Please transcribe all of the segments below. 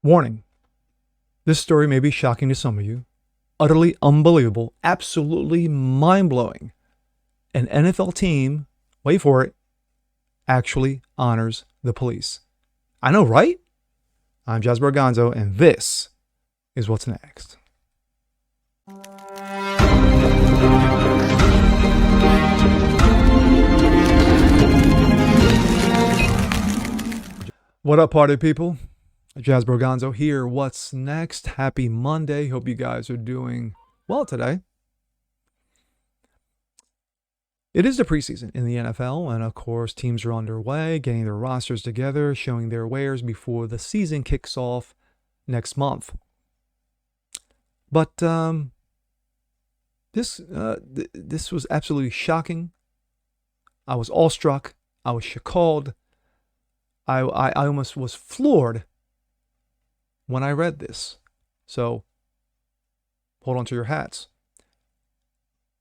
Warning. This story may be shocking to some of you. Utterly unbelievable. Absolutely mind-blowing. An NFL team, wait for it, actually honors the police. I know, right? I'm Jasper Gonzo, and this is what's next. What up, party people? Jasper Gonzo here. What's next? Happy Monday. Hope you guys are doing well today. It is the preseason in the NFL, and of course, teams are underway, getting their rosters together, showing their wares before the season kicks off next month. But this was absolutely shocking. I was awestruck. I was shackled. I almost was floored when I read this. So hold on to your hats.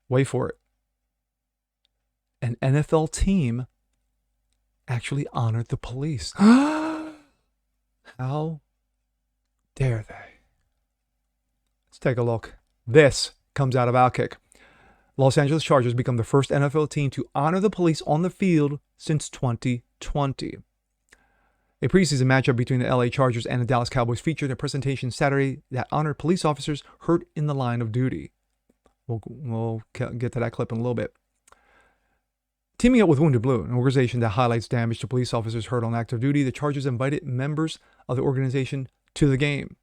Wait for it. An NFL team actually honored the police. How dare they? Let's take a look. This comes out of Outkick. Los Angeles Chargers become the first NFL team to honor the police on the field since 2020. A preseason matchup between the LA Chargers and the Dallas Cowboys featured a presentation Saturday that honored police officers hurt in the line of duty. We'll get to that clip in a little bit. Teaming up with Wounded Blue, an organization that highlights damage to police officers hurt on active duty, the Chargers invited members of the organization to the game.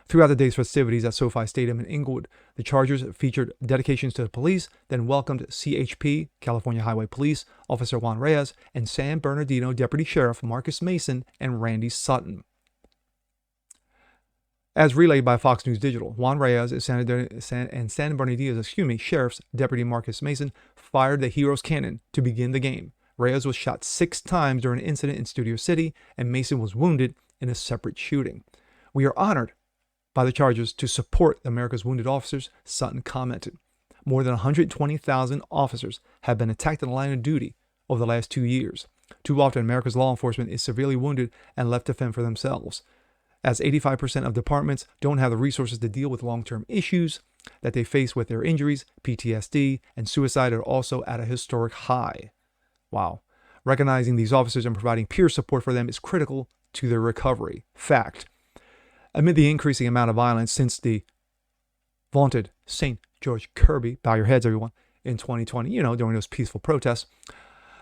Throughout the day's festivities at SoFi Stadium in Inglewood, the Chargers featured dedications to the police, then welcomed CHP, California Highway Police, Officer Juan Reyes, and San Bernardino Deputy Sheriff Marcus Mason and Randy Sutton. As relayed by Fox News Digital, Juan Reyes and San Bernardino's Sheriff's Deputy Marcus Mason fired the Hero's Cannon to begin the game. Reyes was shot 6 times during an incident in Studio City, and Mason was wounded in a separate shooting. We are honored by the Chargers to support America's wounded officers, Sutton commented. More than 120,000 officers have been attacked in the line of duty over the last 2 years. Too often, America's law enforcement is severely wounded and left to fend for themselves, as 85% of departments don't have the resources to deal with long-term issues that they face with their injuries. PTSD and suicide are also at a historic high. Wow. Recognizing these officers and providing peer support for them is critical to their recovery. Fact. Amid the increasing amount of violence since the vaunted St. George Kirby, bow your heads everyone, in 2020, during those peaceful protests,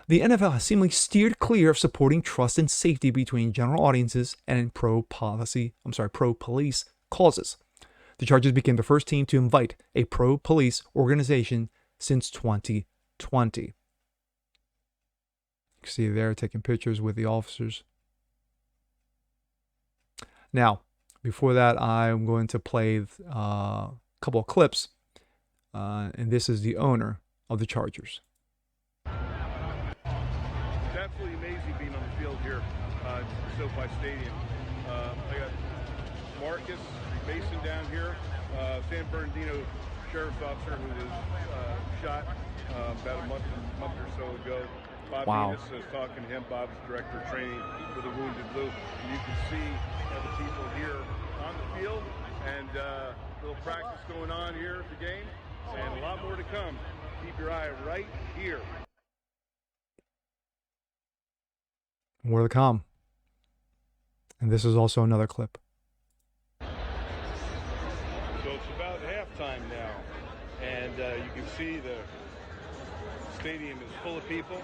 the NFL has seemingly steered clear of supporting trust and safety between general audiences and pro-police causes. The Chargers became the first team to invite a pro-police organization since 2020. You can see there taking pictures with the officers. Now, before that, I'm going to play a couple of clips, and this is the owner of the Chargers. It's absolutely amazing being on the field here at SoFi Stadium. I got Marcus Mason down here, San Bernardino Sheriff's Officer who was shot about a month or so ago. Bob Venus is talking to him. Bob's Director of Training for the Wounded Blue. And you can see the people here on the field, and a little practice going on here at the game, and a lot more to come. Keep your eye right here. More to come. And this is also another clip. So it's about halftime now, and you can see the stadium is full of people,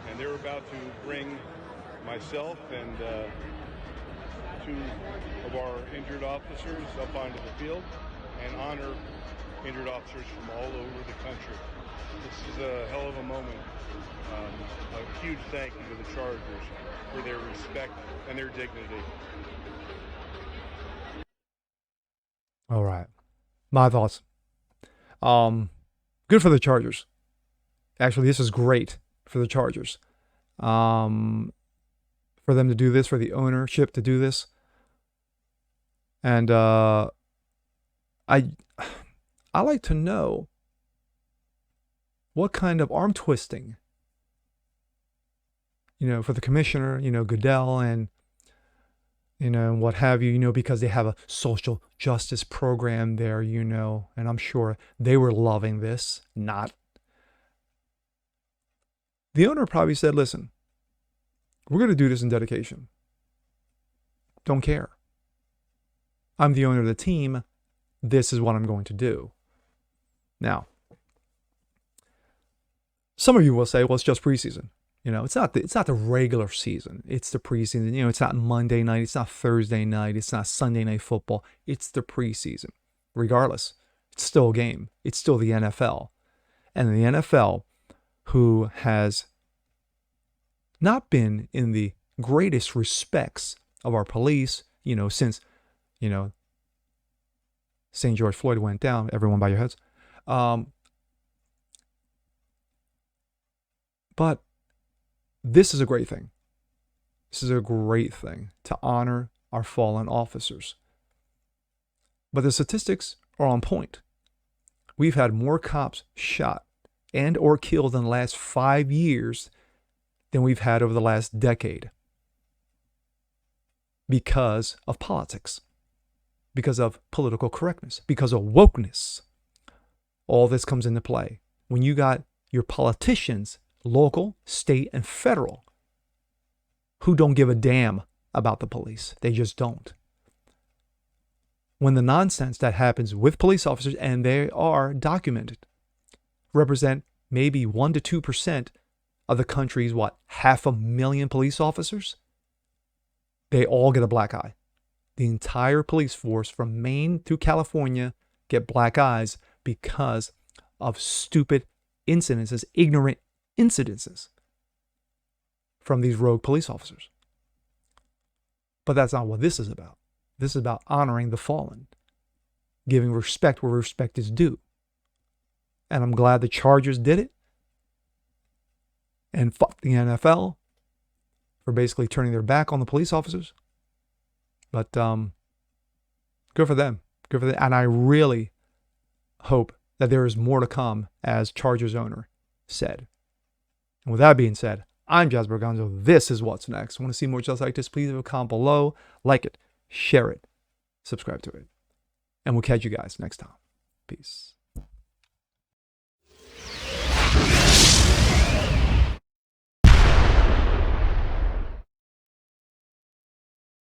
and they're about to bring myself and 2 of our injured officers up onto the field and honor injured officers from all over the country. This is a hell of a moment. A huge thank you to the Chargers for their respect and their dignity. All right. My thoughts. Good for the Chargers. Actually, this is great for the Chargers. For them to do this, for the ownership to do this. And I like to know what kind of arm twisting, for the commissioner, Goodell and and what have you, because they have a social justice program there, and I'm sure they were loving this. Not. The owner probably said, listen, we're going to do this in dedication. Don't care. I'm the owner of the team. This is what I'm going to do. Now, some of you will say, well, it's just preseason. It's not the regular season. It's the preseason. It's not Monday night. It's not Thursday night. It's not Sunday night football. It's the preseason. Regardless, it's still a game. It's still the NFL. And the NFL, who has not been in the greatest respects of our police, since, St. George Floyd went down. Everyone bow your heads. But this is a great thing. This is a great thing to honor our fallen officers. But the statistics are on point. We've had more cops shot and or killed in the last 5 years than we've had over the last decade. Because of politics. Because of political correctness. Because of wokeness. All this comes into play. When you got your politicians, local, state, and federal, who don't give a damn about the police. They just don't. When the nonsense that happens with police officers, and they are documented, represent maybe 1 to 2% of the country's, 500,000 police officers, they all get a black eye. The entire police force from Maine through California get black eyes because of stupid incidences, ignorant incidences from these rogue police officers. But that's not what this is about. This is about honoring the fallen, giving respect where respect is due. And I'm glad the Chargers did it. And fuck the NFL for basically turning their back on the police officers. But good for them. Good for them. And I really hope that there is more to come, as Chargers owner said. And with that being said, I'm Jasper Gonzo. This is What's Next. Want to see more just like this? Please leave a comment below. Like it, share it, subscribe to it. And we'll catch you guys next time. Peace.